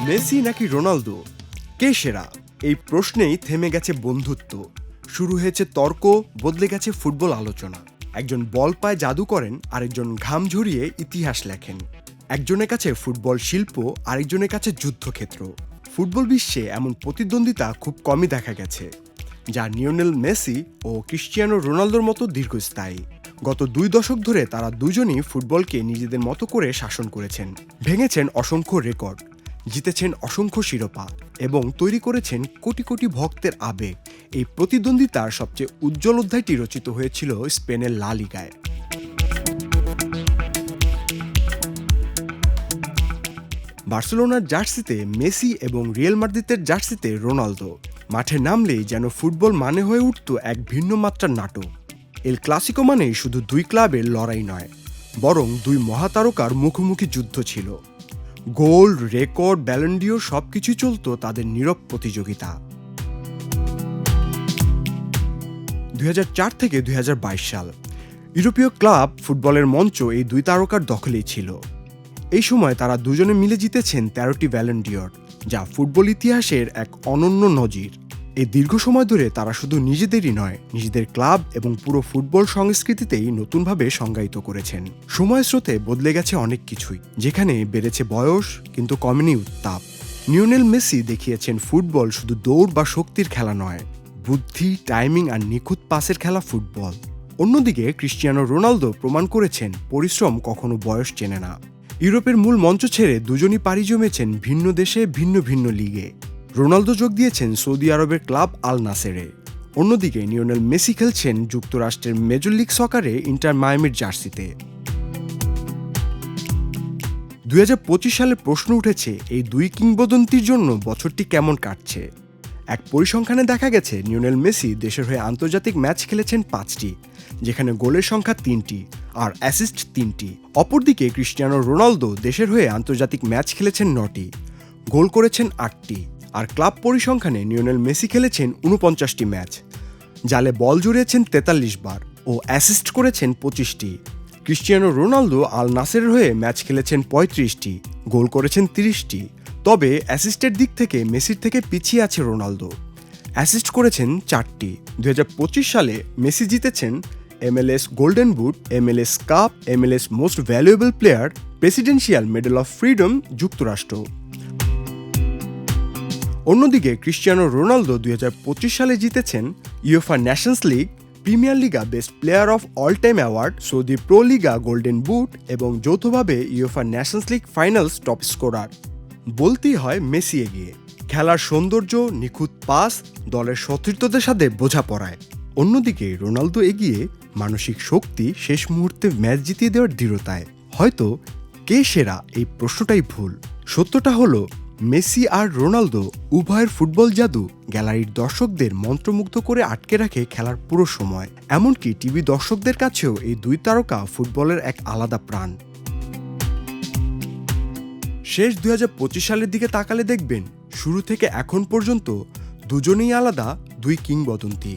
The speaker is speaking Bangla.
মেসি নাকি রোনালদো, কে সেরা? এই প্রশ্নেই থেমে গেছে বন্ধুত্ব, শুরু হয়েছে তর্ক, বদলে গেছে ফুটবল আলোচনা। একজন বল পায় জাদু করেন, আরেকজন ঘাম ঝরিয়ে ইতিহাস লেখেন। একজনের কাছে ফুটবল শিল্প, আরেকজনের কাছে যুদ্ধক্ষেত্র। ফুটবল বিশ্বে এমন প্রতিদ্বন্দ্বিতা খুব কমই দেখা গেছে, যা লিওনেল মেসি ও ক্রিশ্চিয়ানো রোনালদোর মতো দীর্ঘস্থায়ী। গত 2 দশক ধরে তারা দুজনই ফুটবলকে নিজেদের মতো করে শাসন করেছেন, ভেঙেছেন অসংখ্য রেকর্ড, জিতেছেন অসংখ্য শিরোপা এবং তৈরি করেছেন কোটি কোটি ভক্তের আবেগ। এই প্রতিদ্বন্দ্বিতার সবচেয়ে উজ্জ্বল অধ্যায়টি রচিত হয়েছিল স্পেনের লা লিগায়। বার্সেলোনার জার্সিতে মেসি এবং রিয়াল মাদ্রিদের জার্সিতে রোনালদো। মাঠে নামলেই যেন ফুটবল মানে হয়ে উঠত এক ভিন্ন মাত্রার নাটক। এল ক্লাসিকো মানেই শুধু 2 ক্লাবের লড়াই নয়, বরং 2 মহাতারকার মুখোমুখি যুদ্ধ ছিল। গোল, রেকর্ড, ব্যালন ডিওর সবকিছুই চলত তাদের নীরব প্রতিযোগিতা। 2004 থেকে 2022 সাল ইউরোপীয় ক্লাব ফুটবলের মঞ্চ এই 2 তারকার দখলেই ছিল। এই সময় তারা দুজনে মিলে জিতেছেন 13টি ব্যালন ডিওর, যা ফুটবল ইতিহাসের এক অনন্য নজির। এই দীর্ঘ সময় ধরে তারা শুধু নিজেদেরই নয়, নিজেদের ক্লাব এবং পুরো ফুটবল সংস্কৃতিতেই নতুনভাবে সংজ্ঞায়িত করেছেন। সময়ের স্রোতে বদলে গেছে অনেক কিছুই, যেখানে বেড়েছে বয়স কিন্তু কমেনি উত্তাপ। লিওনেল মেসি দেখিয়েছেন ফুটবল শুধু দৌড় বা শক্তির খেলা নয়, বুদ্ধি, টাইমিং আর নিখুঁত পাসের খেলা ফুটবল। অন্যদিকে ক্রিশ্চিয়ানো রোনালদো প্রমাণ করেছেন পরিশ্রম কখনো বয়স চেনে না। ইউরোপের মূল মঞ্চ ছেড়ে দুজনই পাড়ি জমেছেন ভিন্ন দেশে, ভিন্ন ভিন্ন লিগে। রোনালদো যোগ দিয়েছেন সৌদি আরবের ক্লাব আল নাসেরে। অন্যদিকে লিওনেল মেসি খেলছেন যুক্তরাষ্ট্রের মেজর লিগ সকারে ইন্টার মায়ামির জার্সিতে। 2025 সালে প্রশ্ন উঠেছে এই 2 কিংবদন্তির জন্য বছরটি কেমন কাটছে। এক পরিসংখ্যানে দেখা গেছে লিওনেল মেসি দেশের হয়ে আন্তর্জাতিক ম্যাচ খেলেছেন 5টি, যেখানে গোলের সংখ্যা 3টি আর অ্যাসিস্ট 3টি। অপরদিকে ক্রিশ্চিয়ানো রোনালদো দেশের হয়ে আন্তর্জাতিক ম্যাচ খেলেছেন 9টি, গোল করেছেন 8টি। আর ক্লাব পরিসংখ্যানে লিওনেল মেসি খেলেছেন 49টি ম্যাচ, জালে বল জুড়িয়েছেন 43 বার ও অ্যাসিস্ট করেছেন 25টি। ক্রিশ্চিয়ানো রোনালদো আল নাসেরের হয়ে ম্যাচ খেলেছেন 35টি, গোল করেছেন 30টি। তবে অ্যাসিস্টের দিক থেকে মেসির থেকে পিছিয়ে আছে রোনালদো, অ্যাসিস্ট করেছেন 4টি। 2025 সালে মেসি জিতেছেন MLS golden boot, MLS cup, MLS most valuable player, presidential medal of freedom যুক্তরাষ্ট্র। অন্যদিকে ক্রিশ্চিয়ানো রোনালদো 2025 সালে জিতেছেন UEFA Nations league, premier Liga best player of all time award, Saudi pro Liga golden boot এবং যৌথভাবে UEFA Nations league finals top scorer. বলতেই হয় মেসি এগিয়ে, খেলার সৌন্দর্য, নিখুঁত পাস, দলের সতীর্থদের সাথে বোঝাপড়ায়। অন্যদিকে রোনালদো এগিয়ে মানসিক শক্তি, শেষ মুহূর্তে ম্যাচ জিতিয়ে দেওয়ার দৃঢ়তায়। হয়তো কে সেরা এই প্রশ্নটাই ভুল। সত্যটা হলো মেসি আর রোনালদো উভয়ের ফুটবল জাদু গ্যালারির দর্শকদের মন্ত্রমুগ্ধ করে আটকে রাখে খেলার পুরো সময়। এমনকি টিভি দর্শকদের কাছেও এই 2 তারকা ফুটবলের এক আলাদা প্রাণ। শেষ 2025 সালের দিকে তাকালে দেখবেন শুরু থেকে এখন পর্যন্ত দুজনেই আলাদা 2 কিংবদন্তি।